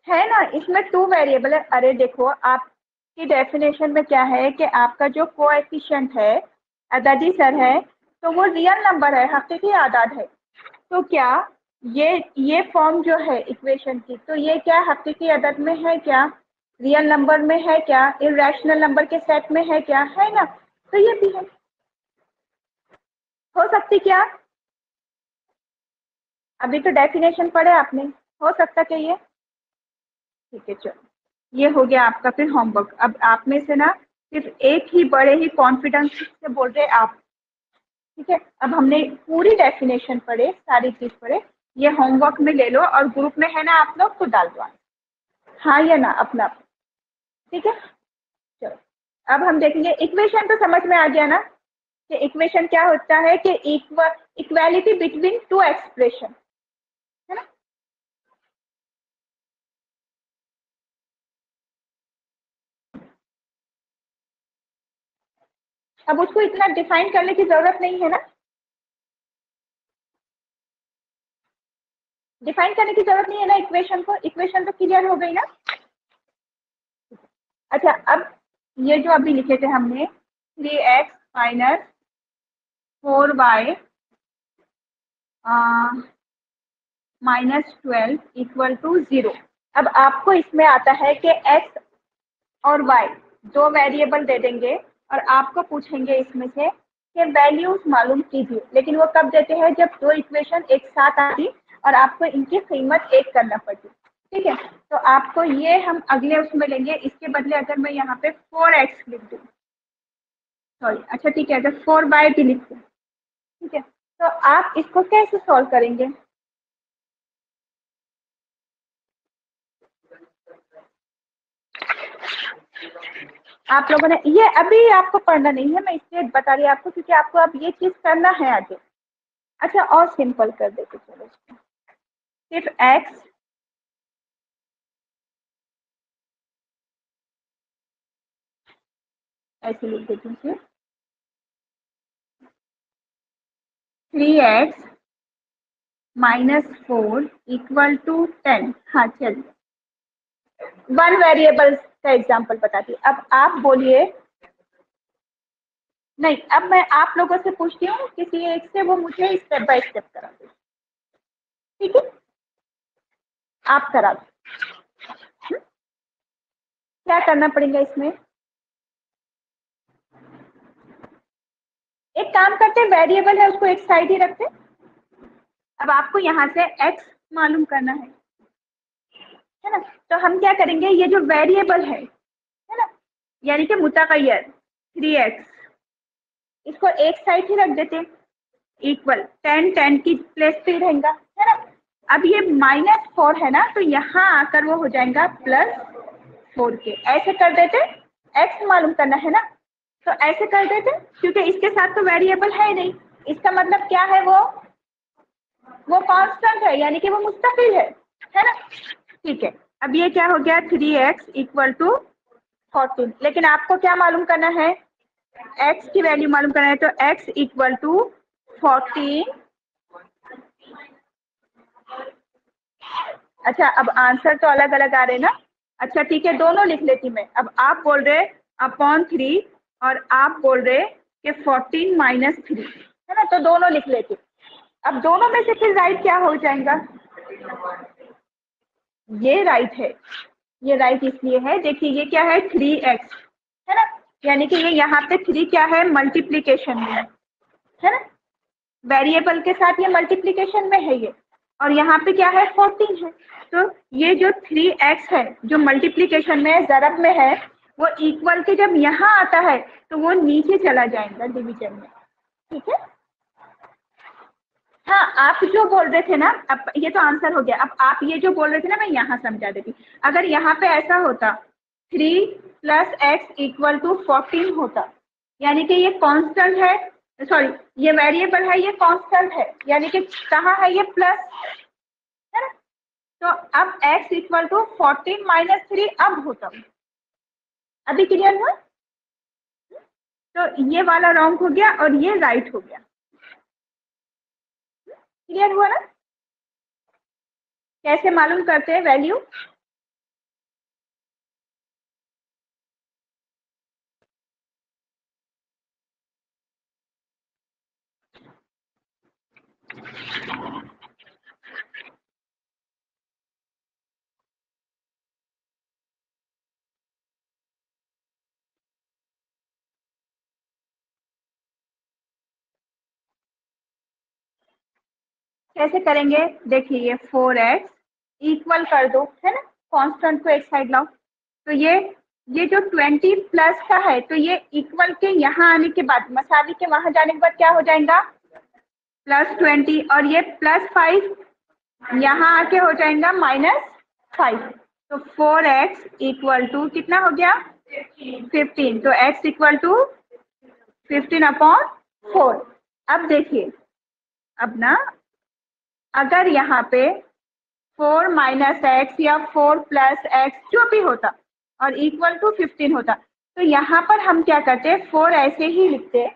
है ना, इसमें टू वेरिएबल है। अरे देखो आपकी डेफिनेशन में क्या है कि आपका जो कोएफिशिएंट है अददी सर है, तो वो रियल नंबर है, हकीकी आदाद है। तो क्या ये फॉर्म जो है इक्वेशन की, तो ये क्या हकीकी अदद में है क्या, रियल नंबर में है क्या, इरेशनल नंबर के सेट में है क्या, है ना? तो ये भी है। हो सकती क्या? अभी तो डेफिनेशन पढ़े आपने, हो सकता क्या ये? ठीक है, चलो ये हो गया आपका फिर होमवर्क। अब आप में से ना सिर्फ एक ही बड़े ही कॉन्फिडेंस से बोल रहे आप, ठीक है? अब हमने पूरी डेफिनेशन पढ़े, सारी चीज पढ़े, ये होमवर्क में ले लो और ग्रुप में है ना आप लोग तो डाल दो, हाँ या ना अपना, ठीक है? चलो अब हम देखेंगे, इक्वेशन तो समझ में आ गया ना कि इक्वेशन क्या होता है, कि इक्वालिटी बिटवीन टू एक्सप्रेशन, है ना? अब उसको इतना डिफाइन करने की जरूरत नहीं है ना, डिफाइन करने की जरूरत नहीं है ना इक्वेशन को, इक्वेशन तो क्लियर हो गई ना? अच्छा, अब ये जो अभी लिखे थे हमने 3x माइनस 4y -12 = 0। अब आपको इसमें आता है कि x और y दो वेरिएबल दे देंगे और आपको पूछेंगे इसमें से कि वैल्यूज मालूम कीजिए, लेकिन वो कब देते हैं, जब दो इक्वेशन एक साथ आती और आपको इनकी कीमत एक करना पड़ती, ठीक है? तो आपको ये हम अगले उसमें लेंगे, इसके बदले अगर मैं यहाँ पे 4x लिख दूँ, सॉरी, अच्छा ठीक है, अगर 4y भी लिख दूँ, ठीक है, तो आप इसको कैसे सॉल्व करेंगे? आप लोगों ने ये अभी आपको पढ़ना नहीं है, मैं इसलिए बता रही हूँ आपको, क्योंकि आपको अब ये चीज करना है आगे। अच्छा, और सिंपल कर देते चलो इसको, सिर्फ x ऐसे लिख देती हूँ, 3x -4 = 10। हाँ चलिए, वन वेरिएबल का एग्जाम्पल बताती हूँ। अब आप बोलिए, नहीं, अब मैं आप लोगों से पूछती हूँ किसी एक से, वो मुझे स्टेप बाय स्टेप करा दे, ठीक है? आप करा दो। क्या करना पड़ेगा इसमें? एक काम करते हैं, वेरिएबल है उसको एक साइड ही रखते हैं। अब आपको यहाँ से x मालूम करना है ना? तो हम क्या करेंगे, ये जो वेरिएबल है ना, यानी कि मुतगय्यर 3x, इसको एक साइड ही रख देते हैं, इक्वल 10 की प्लेस पे रहेगा, है ना? अब ये -4 है ना, तो यहाँ आकर वो हो जाएगा +4 के, ऐसे कर देते, x मालूम करना है ना, तो ऐसे कर देते, क्योंकि इसके साथ तो वेरिएबल है नहीं, इसका मतलब क्या है, वो कांस्टेंट है, यानी कि वो मुस्तकिल है ना? ठीक है, अब ये क्या हो गया, 3x = 14, लेकिन आपको क्या मालूम करना है, x की वैल्यू मालूम करना है, तो x = 14। अच्छा, अब आंसर तो अलग अलग आ रहे ना, अच्छा ठीक है, दोनों लिख लेती मैं। अब आप बोल रहे /3 और आप बोल रहे कि 14 - 3, है ना, तो दोनों लिख लेती। अब दोनों में से फिर राइट क्या हो जाएगा, ये राइट है, ये राइट इसलिए है, देखिए ये क्या है, 3x, है ना, यानी कि ये यहाँ पे 3 क्या है, मल्टीप्लीकेशन में है ना, वेरिएबल के साथ ये मल्टीप्लीकेशन में है ये, और यहाँ पे क्या है, 14 है। तो ये जो 3x है जो मल्टीप्लीकेशन में ज़रब में है, वो इक्वल के जब यहाँ आता है तो वो नीचे चला जाएगा डिवीजन में, ठीक है? हाँ, आप जो बोल रहे थे ना, अब ये तो आंसर हो गया, अब आप ये जो बोल रहे थे ना, मैं यहाँ समझा देती। अगर यहाँ पे ऐसा होता 3 + x = 14 होता, यानी कि ये कांस्टेंट है, सॉरी ये वेरिएबल है, ये कांस्टेंट है, यानी कि कहाँ है ये प्लस, है ना? तो अब x = 14 - 3 अब होता, अभी क्लियर हुआ? तो ये वाला रॉन्ग हो गया और ये राइट हो गया, क्लियर हुआ ना? कैसे मालूम करते हैं वैल्यू? कैसे करेंगे? देखिए ये 4x इक्वल कर दो, है ना, कांस्टेंट को एक साइड लाओ। तो ये जो 20 प्लस का है, तो ये इक्वल के यहाँ आने के बाद, मसावी के वहां जाने के बाद क्या हो जाएगा? +20। और ये +5 यहाँ आके हो जाएगा -5। तो 4x इक्वल टू कितना हो गया? 15। तो x इक्वल टू 15/4। अब देखिए, अब ना अगर यहाँ पे 4 माइनस एक्स या 4 प्लस एक्स जो भी होता और इक्वल टू 15 होता, तो यहाँ पर हम क्या करते? 4 ऐसे ही लिखते,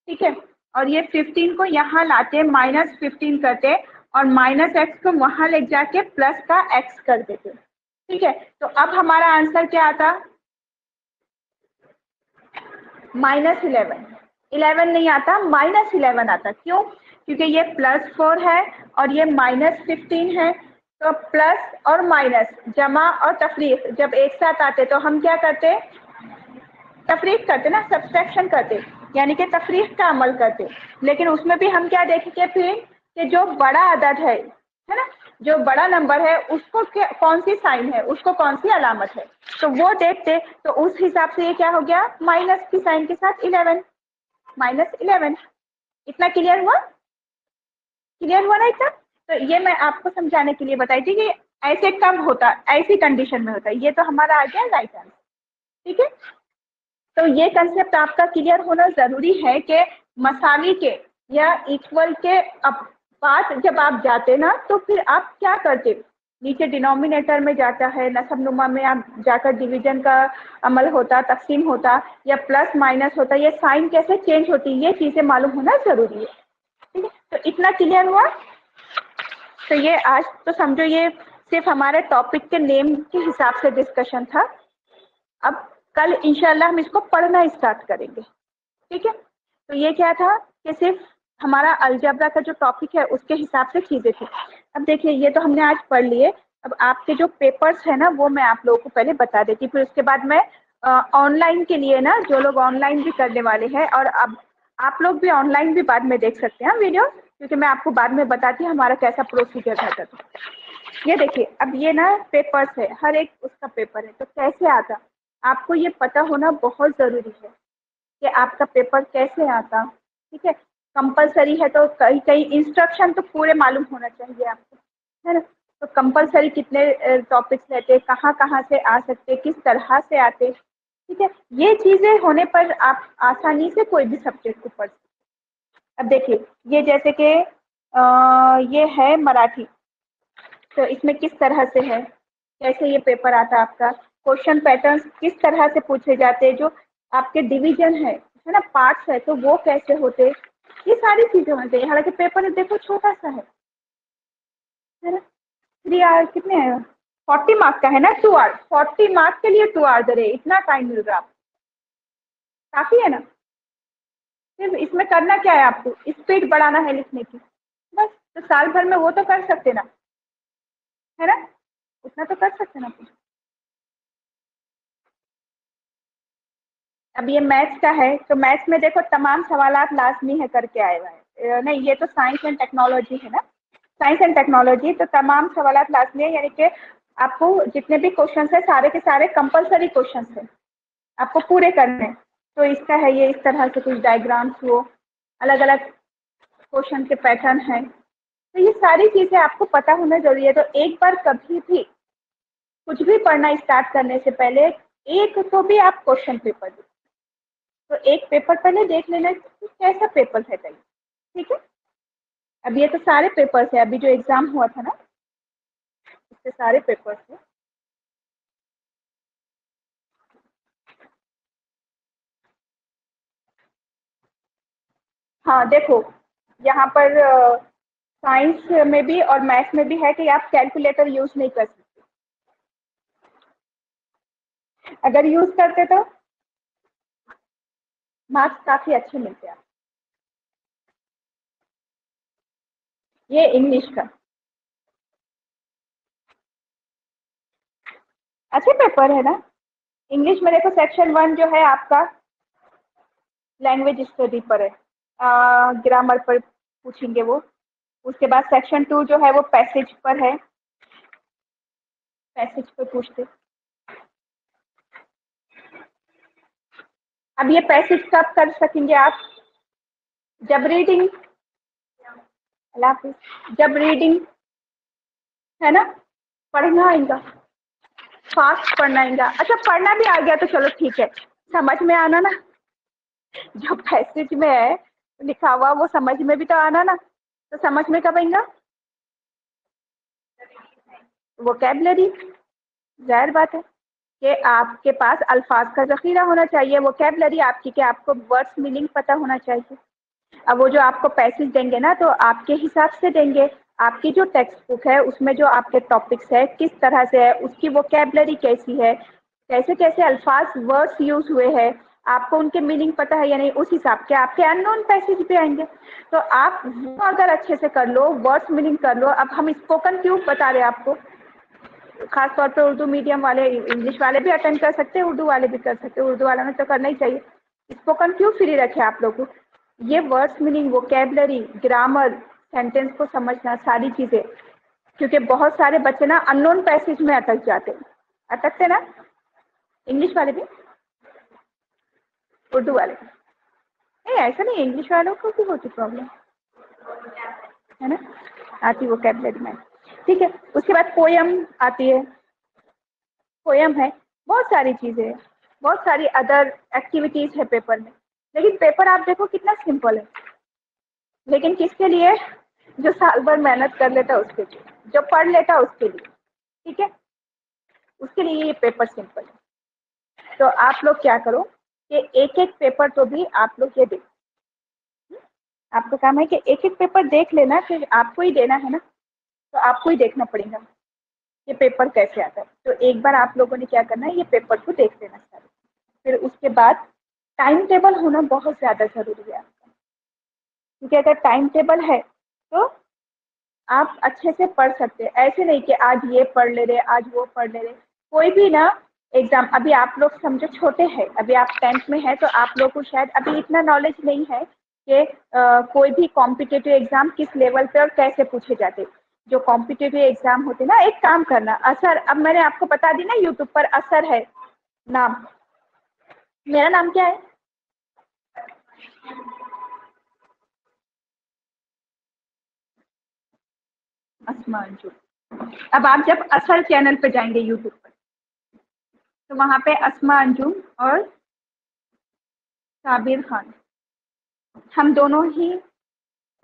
ठीक है, और ये 15 को यहाँ लाते, -15 करते, और माइनस एक्स को वहां ले जाके प्लस का एक्स कर देते, ठीक है। तो अब हमारा आंसर क्या आता? -11। 11 नहीं आता, -11 आता। क्यों? क्योंकि ये +4 है और ये -15 है। तो प्लस और माइनस, जमा और तफरीक जब एक साथ आते तो हम क्या करते? तफरीक करते ना, सब्सट्रैक्शन करते, यानी कि तफरीक का अमल करते। लेकिन उसमें भी हम क्या देखेंगे फिर कि जो बड़ा अदद है ना, जो बड़ा नंबर है उसको कौन सी साइन है, उसको कौन सी अलामत है, तो वो देखते। तो उस हिसाब से ये क्या हो गया? माइनस की साइन के साथ 11, -11। इतना क्लियर हुआ? क्लियर हुआ ना इतना? तो ये मैं आपको समझाने के लिए बताई थी कि ऐसे कब होता, ऐसी कंडीशन में होता है। ये तो हमारा आ गया राइट आंसर, ठीक है। तो ये कंसेप्ट आपका क्लियर होना जरूरी है कि मसावी के या इक्वल के अब पास जब आप जाते ना, तो फिर आप क्या करते? नीचे डिनोमिनेटर में जाता है, नसब नुमा में आप जाकर डिवीजन का अमल होता, तकसीम होता, या प्लस माइनस होता, ये साइन कैसे चेंज होती है, ये चीजें मालूम होना जरूरी है, ठीक है। तो इतना क्लियर हुआ? तो ये आज तो समझो ये सिर्फ हमारे टॉपिक के नेम के हिसाब से डिस्कशन था। अब कल इंशाल्लाह हम इसको पढ़ना स्टार्ट करेंगे, ठीक है। तो ये क्या था कि सिर्फ हमारा अलजबरा का जो टॉपिक है उसके हिसाब से चीजें थी। अब देखिए ये तो हमने आज पढ़ लिए। अब आपके जो पेपर्स है ना वो मैं आप लोगों को पहले बता देती, फिर उसके बाद मैं ऑनलाइन के लिए ना, जो लोग ऑनलाइन भी करने वाले हैं, और अब आप लोग भी ऑनलाइन भी बाद में देख सकते हैं वीडियो, क्योंकि मैं आपको बाद में बताती हूँ हमारा कैसा प्रोसीजर रहता था। ये देखिए, अब ये ना पेपर्स है, हर एक उसका पेपर है, तो कैसे आता आपको ये पता होना बहुत ज़रूरी है कि आपका पेपर कैसे आता, ठीक है। कंपलसरी है तो कहीं कहीं इंस्ट्रक्शन तो पूरे मालूम होना चाहिए आपको, है ना। तो कंपलसरी कितने टॉपिक्स रहते, कहाँ कहाँ से आ सकते, किस तरह से आते, ठीक है। ये चीज़ें होने पर आप आसानी से कोई भी सब्जेक्ट को पढ़ सकते। अब देखिए ये जैसे कि ये है मराठी, तो इसमें किस तरह से है, कैसे ये पेपर आता आपका, क्वेश्चन पैटर्न किस तरह से पूछे जाते हैं, जो आपके डिवीजन है ना, पार्ट्स है, तो वो कैसे होते, ये सारी चीजें होनी चाहिए। हालांकि पेपर देखो छोटा सा है ना। 3 आवर कितने है? 40 मार्क्स का है ना, 2 आवर, 40 मार्क्स के लिए 2 आवर दे रहे, इतना टाइम मिल रहा है आपको, काफी है ना। सिर्फ इसमें करना क्या है, आपको स्पीड बढ़ाना है लिखने की, बस। तो साल भर में वो तो कर सकते ना, है ना, उतना तो कर सकते ना। अब ये मैथ्स का है, तो मैथ्स में देखो तमाम सवालात लाजमी है करके आए हुए हैं। नहीं, ये तो साइंस एंड टेक्नोलॉजी है ना, साइंस एंड टेक्नोलॉजी, तो तमाम सवालात लाजमी है, यानी कि आपको जितने भी क्वेश्चन है सारे के सारे कंपलसरी क्वेश्चन है, आपको पूरे करने हैं। तो इसका है ये, इस तरह से कुछ डायग्राम्स हो, अलग अलग क्वेश्चन के पैटर्न है, तो ये सारी चीज़ें आपको पता होना जरूरी है। तो एक बार कभी भी कुछ भी पढ़ना स्टार्ट करने से पहले एक तो भी आप क्वेश्चन पेपर, तो एक पेपर पहले देख लेना कि कैसा पेपर है कहीं, ठीक है। अब ये तो सारे पेपर्स है, अभी जो एग्जाम हुआ था ना इसके सारे पेपर्स है। हाँ देखो, यहाँ पर साइंस में भी और मैथ्स में भी है कि आप कैलकुलेटर यूज नहीं कर सकते, अगर यूज करते तो मार्क्स काफी अच्छे मिलते हैं। ये इंग्लिश का अच्छे पेपर है ना। इंग्लिश में देखो सेक्शन 1 जो है आपका लैंग्वेज स्टडी पर है, ग्रामर पर पूछेंगे वो। उसके बाद सेक्शन 2 जो है वो पैसेज पर है, पैसेज पर पूछते। अब ये पैसेज कब कर सकेंगे आप, जब रीडिंग, जब रीडिंग है ना, पढ़ना आएगा, फास्ट पढ़ना आएगा। अच्छा पढ़ना भी आ गया तो चलो ठीक है, समझ में आना ना, जो पैसेज में है लिखा हुआ वो समझ में भी तो आना ना। तो समझ में कब आएगा, वोकैबलरी, जाहिर बात है कि आपके पास अल्फाज का जखीरा होना चाहिए, वोकैबलरी आपकी कि आपको वर्ड्स मीनिंग पता होना चाहिए। अब वो जो आपको पैसेज देंगे ना तो आपके हिसाब से देंगे, आपकी जो टेक्स्ट बुक है उसमें जो आपके टॉपिक्स है किस तरह से है, उसकी वोकैबलरी कैसी है, कैसे कैसे अल्फाज वर्ड्स यूज हुए हैं, आपको उनके मीनिंग पता है या नहीं, उस हिसाब के आपके अननोन पैसेज भी आएंगे। तो आप वो अगर अच्छे से कर लो, वर्ड्स मीनिंग कर लो। अब हम स्पोकन क्यों बता रहे हैं आपको, खास तौर पे उर्दू मीडियम वाले, इंग्लिश वाले भी अटेंड कर सकते हैं, उर्दू वाले भी कर सकते हैं, उर्दू वाला में तो करना ही चाहिए। स्पोकन क्यों फ्री रखे आप लोग को, ये words meaning, vocabulary, grammar, sentence को समझना, सारी चीजें, क्योंकि बहुत सारे बच्चे ना अननोन पैसेज में अटक जाते हैं, अटकते ना, इंग्लिश वाले भी, उर्दू वाले भी। नहीं ऐसा नहीं, इंग्लिश वालों को भी होती प्रॉब्लम है ना, आती वोकैबलरी में। ठीक है, उसके बाद पोयम आती है, पोयम है, बहुत सारी चीजें हैं, बहुत सारी अदर एक्टिविटीज है पेपर में। लेकिन पेपर आप देखो कितना सिंपल है, लेकिन किसके लिए, जो साल भर मेहनत कर लेता है उसके लिए, जो पढ़ लेता है उसके लिए। ठीक है, उसके लिए ये पेपर सिंपल है। तो आप लोग क्या करो कि एक एक पेपर तो भी आप लोग ये देखो, आपका काम है कि एक एक पेपर देख लेना, फिर आपको ही देना है ना, तो आपको ही देखना पड़ेगा ये पेपर कैसे आता है। तो एक बार आप लोगों ने क्या करना है, ये पेपर को देख लेना सारे, फिर उसके बाद टाइम टेबल होना बहुत ज़्यादा ज़रूरी है आपका, क्योंकि अगर टाइम टेबल है तो आप अच्छे से पढ़ सकते हैं। ऐसे नहीं कि आज ये पढ़ ले रहे, आज वो पढ़ ले रहे। कोई भी ना एग्जाम, अभी आप लोग समझो छोटे हैं, अभी आप 10th में हैं, तो आप लोग को शायद अभी इतना नॉलेज नहीं है कि कोई भी कॉम्पिटिटिव एग्जाम किस लेवल पे और कैसे पूछे जाते। जो कॉम्पिटिटिव एग्जाम होते ना, एक काम करना, असर, अब मैंने आपको बता दी ना, यूट्यूब पर असर है नाम, मेरा नाम क्या है, आसमान जो। अब आप जब असर चैनल पे जाएंगे यूट्यूब पर, तो वहाँ पे अस्मा अंजुम और साबिर खान, हम दोनों ही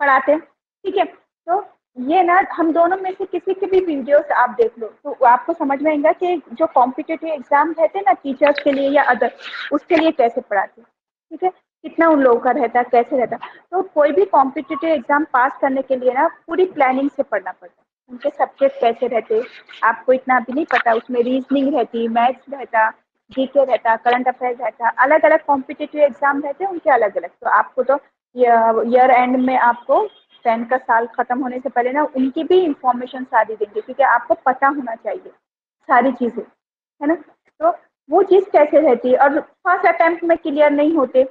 पढ़ाते हैं। ठीक है, तो ये ना हम दोनों में से किसी की भी वीडियोस आप देख लो तो आपको समझ में आएगा कि जो कॉम्पिटिटिव एग्जाम रहते हैं ना टीचर्स के लिए या अदर, उसके लिए कैसे पढ़ाते हैं। ठीक है, कितना उन लोगों का रहता है, कैसे रहता है। तो कोई भी कॉम्पिटिटिव एग्जाम पास करने के लिए ना पूरी प्लानिंग से पढ़ना पड़ता है, उनके सब्जेक्ट कैसे रहते, आपको इतना अभी नहीं पता, उसमें रीजनिंग रहती, मैथ्स रहता, जीके रहता, करंट अफेयर रहता, अलग अलग कॉम्पिटिटिव एग्जाम रहते हैं उनके अलग अलग। तो आपको तो ईयर एंड में आपको 10 का साल खत्म होने से पहले ना उनकी भी इंफॉर्मेशन सारी देंगे, क्योंकि आपको पता होना चाहिए सारी चीज़ें, है ना। तो वो चीज़ कैसे रहती है, और फर्स्ट अटेम्प्ट में क्लियर नहीं होते,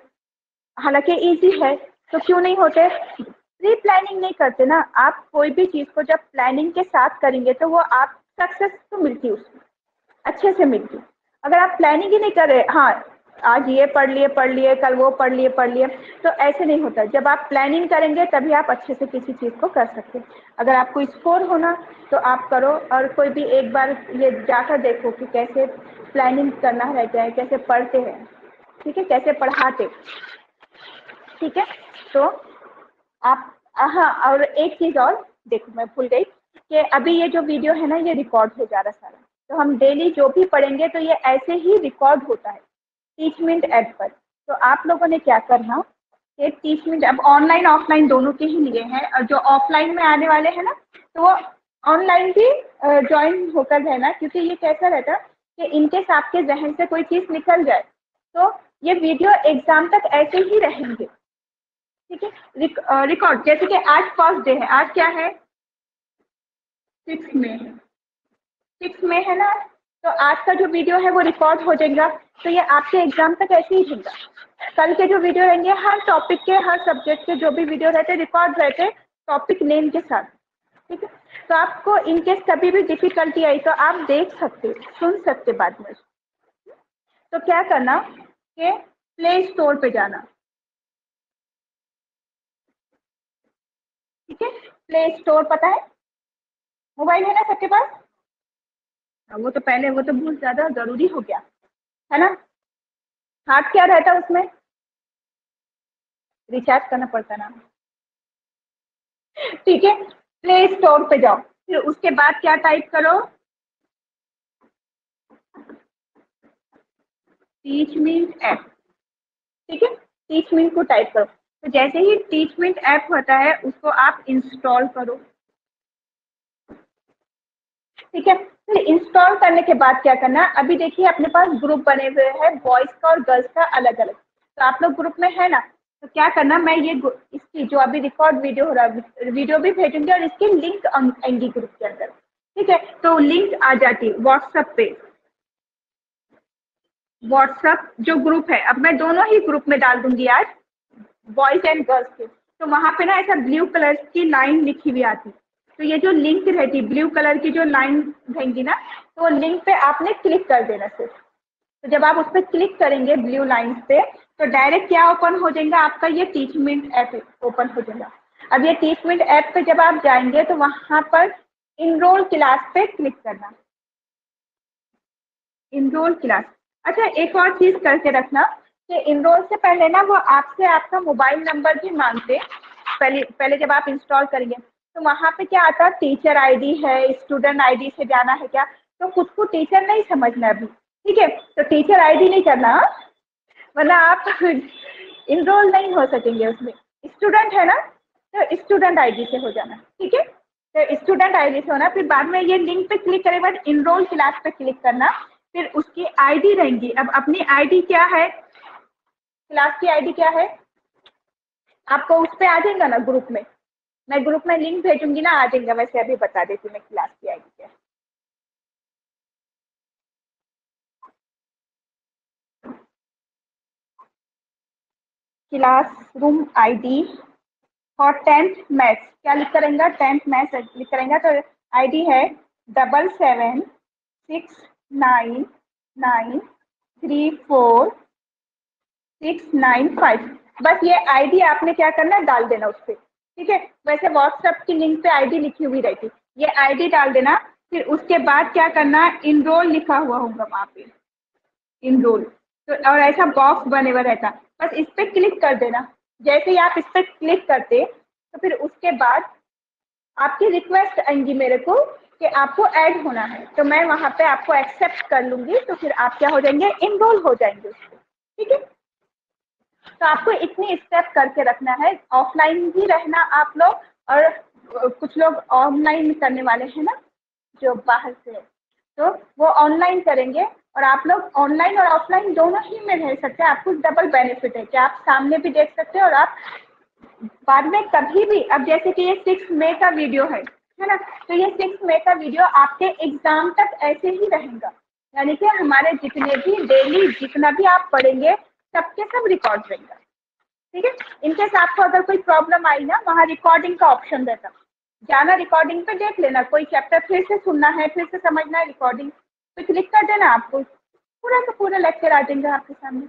हालांकि इजी है, तो क्यों नहीं होते, प्री प्लानिंग नहीं करते ना आप। कोई भी चीज़ को जब प्लानिंग के साथ करेंगे तो वो आप सक्सेस तो मिलती है उसमें, अच्छे से मिलती। अगर आप प्लानिंग ही नहीं कर रहे, हाँ आज ये पढ़ लिए कल वो पढ़ लिए, तो ऐसे नहीं होता। जब आप प्लानिंग करेंगे तभी आप अच्छे से किसी चीज़ को कर सकते हैं। अगर आपको स्कोर होना तो आप करो, और कोई भी एक बार ये जाकर देखो कि कैसे प्लानिंग करना रहता है, कैसे पढ़ते हैं, ठीक है, कैसे पढ़ाते। ठीक है, तो आप, हाँ, और एक चीज़ और देखो मैं भूल गई कि अभी ये जो वीडियो है ना ये रिकॉर्ड हो जा रहा सारा, तो हम डेली जो भी पढ़ेंगे तो ये ऐसे ही रिकॉर्ड होता है टीचमेंट ऐप पर। तो आप लोगों ने क्या करना कि टीचमेंट अब ऑनलाइन ऑफलाइन दोनों के ही लिए हैं, और जो ऑफलाइन में आने वाले हैं ना तो वो ऑनलाइन भी ज्वाइन होकर रहना, क्योंकि ये कैसा रहता कि इनकेस आपके जहन से कोई चीज़ निकल जाए तो ये वीडियो एग्जाम तक ऐसे ही रहेंगे। ठीक है। रिकॉर्ड, जैसे कि आज फर्स्ट डे है, आज क्या है, 6 मई है, 6 मई है ना, तो आज का जो वीडियो है वो रिकॉर्ड हो जाएगा, तो ये आपके एग्जाम तक ऐसे ही रहेगा। कल के जो वीडियो रहेंगे हर टॉपिक के, हर सब्जेक्ट के जो भी वीडियो रहते रिकॉर्ड रहते टॉपिक नेम के साथ, ठीक है। तो आपको इनकेस कभी भी डिफिकल्टी आई तो आप देख सकते, सुन सकते बाद में। तो क्या करना कि प्ले स्टोर पे जाना, ठीक है। प्ले स्टोर पता है, मोबाइल है ना सबके पास? वो तो पहले, वो तो बहुत ज्यादा जरूरी हो गया है ना। हाथ क्या रहता है उसमें, रिचार्ज करना पड़ता ना, ठीक है। प्ले स्टोर पे जाओ, फिर उसके बाद क्या टाइप करो, टीचमिंट ऐप, ठीक है। टीचमिंट को टाइप करो, तो जैसे ही टीचमिंट ऐप होता है उसको आप इंस्टॉल करो, ठीक है। फिर इंस्टॉल करने के बाद क्या करना, अभी देखिए अपने पास ग्रुप बने हुए हैं बॉयज का और गर्ल्स का अलग अलग, तो आप लोग ग्रुप में है ना, तो क्या करना, मैं ये इसकी जो अभी रिकॉर्ड वीडियो हो रहा है वीडियो भी भेजूंगी और इसकी लिंक आएंगी ग्रुप के अंदर, ठीक है। तो लिंक आ जाती है व्हाट्सएप पे, व्हाट्सएप जो ग्रुप है, अब मैं दोनों ही ग्रुप में डाल दूंगी आज, बॉयज एंड गर्ल्स के। तो वहां पे ना ऐसा ब्लू कलर की लाइन लिखी हुई आती, तो ये जो लिंक रहती ब्लू कलर की जो लाइन रहेंगी ना, तो वो लिंक पे आपने क्लिक कर देना सिर्फ। तो जब आप उस पर क्लिक करेंगे ब्लू लाइन पे, तो डायरेक्ट क्या ओपन हो जाएगा, आपका ये टीचमिंट ऐप ओपन हो जाएगा। अब ये टीचमिंट ऐप पे जब आप जाएंगे तो वहां पर इनरोल क्लास पे क्लिक करना, इनरोल क्लास। अच्छा एक और चीज करके रखना कि इनरोल से पहले ना वो आपसे आपका मोबाइल नंबर भी मांगते, पहले पहले जब आप इंस्टॉल करेंगे तो वहाँ पे क्या आता है, टीचर आईडी है, स्टूडेंट आईडी से जाना है क्या, तो खुद को टीचर नहीं समझना अभी, ठीक है। तो टीचर आईडी नहीं करना, वरना आप इनरोल नहीं हो सकेंगे उसमें। स्टूडेंट है ना, तो स्टूडेंट आईडी से हो जाना, ठीक है। तो स्टूडेंट आईडी से होना, फिर बाद में ये लिंक पे क्लिक करने के बाद इनरोल क्लास पे क्लिक करना, फिर उसकी आईडी रहेंगी। अब अपनी आईडी क्या है, क्लास की आईडी क्या है, आपको उस पर आ जाएगा ना ग्रुप में, मैं ग्रुप में लिंक भेजूंगी ना, आ जाएगा। वैसे अभी बता देती हूँ मैं क्लास की आईडी क्या है। क्लासरूम आईडी और 10th मैथ्स क्या लिख करेंगे, 10th मैथ्स लिख करेंगे, तो आईडी है 7769934695। बस ये आईडी आपने क्या करना है, डाल देना उस पर, ठीक है। वैसे व्हाट्सएप की लिंक पे आईडी लिखी हुई रहती, ये आईडी डाल देना। फिर उसके बाद क्या करना, इनरोल लिखा हुआ होगा वहाँ पे, इनरोल, तो और ऐसा बॉक्स बने हुआ रहता, बस इस पर क्लिक कर देना। जैसे ही आप इस पर क्लिक करते तो फिर उसके बाद आपकी रिक्वेस्ट आएंगी मेरे को कि आपको ऐड होना है, तो मैं वहाँ पे आपको एक्सेप्ट कर लूंगी, तो फिर आप क्या हो जाएंगे, इनरोल हो जाएंगे उसको, ठीक है। तो आपको इतनी स्टेप करके रखना है, ऑफलाइन भी रहना आप लोग, और कुछ लोग ऑनलाइन करने वाले हैं ना जो बाहर से, तो वो ऑनलाइन करेंगे, और आप लोग ऑनलाइन और ऑफलाइन दोनों ही में रह सकते हैं। आपको डबल बेनिफिट है कि आप सामने भी देख सकते हैं और आप बाद में कभी भी, अब जैसे कि ये 6 मई का वीडियो है ना, तो ये 6 मई का वीडियो आपके एग्जाम तक ऐसे ही रहेगा, यानी कि हमारे जितने भी डेली जितना भी आप पढ़ेंगे सबके सब रिकॉर्ड रहेगा, ठीक है। इनकेस आपको अगर कोई प्रॉब्लम आई ना, वहाँ रिकॉर्डिंग का ऑप्शन रहता, जाना रिकॉर्डिंग पे देख लेना, कोई चैप्टर फिर से सुनना है, फिर से समझना है, रिकॉर्डिंग पे क्लिक कर देना, आपको पूरा का पूरा लेक्चर आ जाएगा आपके सामने,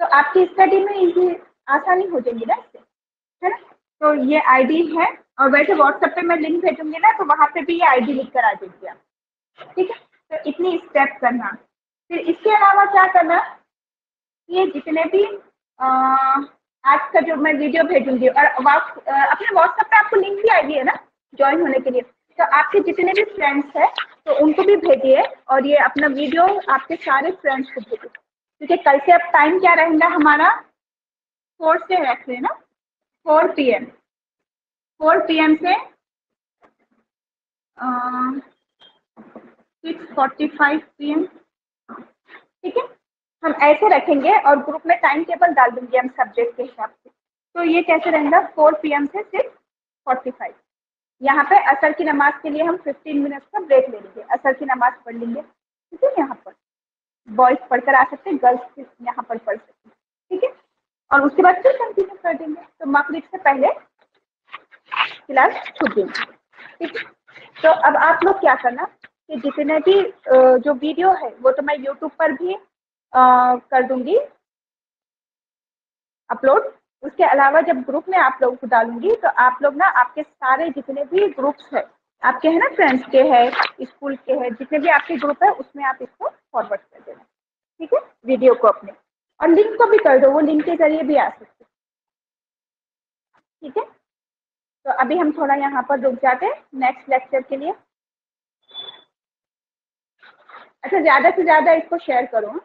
तो आपकी स्टडी में इजी आसानी हो जाएगी ना इससे, है ना। तो ये आईडी है, और वैसे व्हाट्सएप पे मैं लिंक भेजूंगी ना, तो वहाँ पे भी ये आईडी लिख कर आ जाएगी आप, ठीक है। तो इतनी स्टेप करना, फिर इसके अलावा क्या करना, ये जितने भी आज का जो मैं वीडियो भेजूंगी, और अपने व्हाट्सएप पे आपको लिंक भी आएगी है ना ज्वाइन होने के लिए, तो आपके जितने भी फ्रेंड्स हैं तो उनको भी भेजिए, और ये अपना वीडियो आपके सारे फ्रेंड्स को भेजिए, क्योंकि कल से अब टाइम क्या रहेगा हमारा, 4 से रख लेना, 4 PM, 4 PM से 6:45 PM, ठीक है। हम ऐसे रखेंगे और ग्रुप में टाइम टेबल डाल देंगे हम सब्जेक्ट के हिसाब से, तो ये कैसे रहेगा 4 PM से 6:45। यहाँ पे असर की नमाज के लिए हम 15 मिनट्स का ब्रेक ले लेंगे, असर की नमाज पढ़ लेंगे, ठीक है। यहाँ पर बॉयज पढ़कर आ सकते हैं, गर्ल्स यहाँ पर पढ़ सकते हैं, ठीक है। और उसके बाद फिर कंटिन्यू कर देंगे। तो मगरिब से पहले क्लास छूट देंगे, ठीक है। तो अब आप लोग क्या करना कि जितने भी जो वीडियो है वो तो मैं यूट्यूब पर भी कर दूंगी अपलोड। उसके अलावा जब ग्रुप में आप लोगों को डालूंगी तो आप लोग ना आपके सारे जितने भी ग्रुप्स है आपके है ना, फ्रेंड्स के है, स्कूल के है, जितने भी आपके ग्रुप है उसमें आप इसको फॉरवर्ड कर देना, ठीक है, वीडियो को अपने। और लिंक को भी कर दो, वो लिंक के जरिए भी आ सकते, ठीक है। तो अभी हम थोड़ा यहाँ पर रुक जाते हैं नेक्स्ट लेक्चर के लिए। अच्छा, ज़्यादा से ज़्यादा इसको शेयर करो।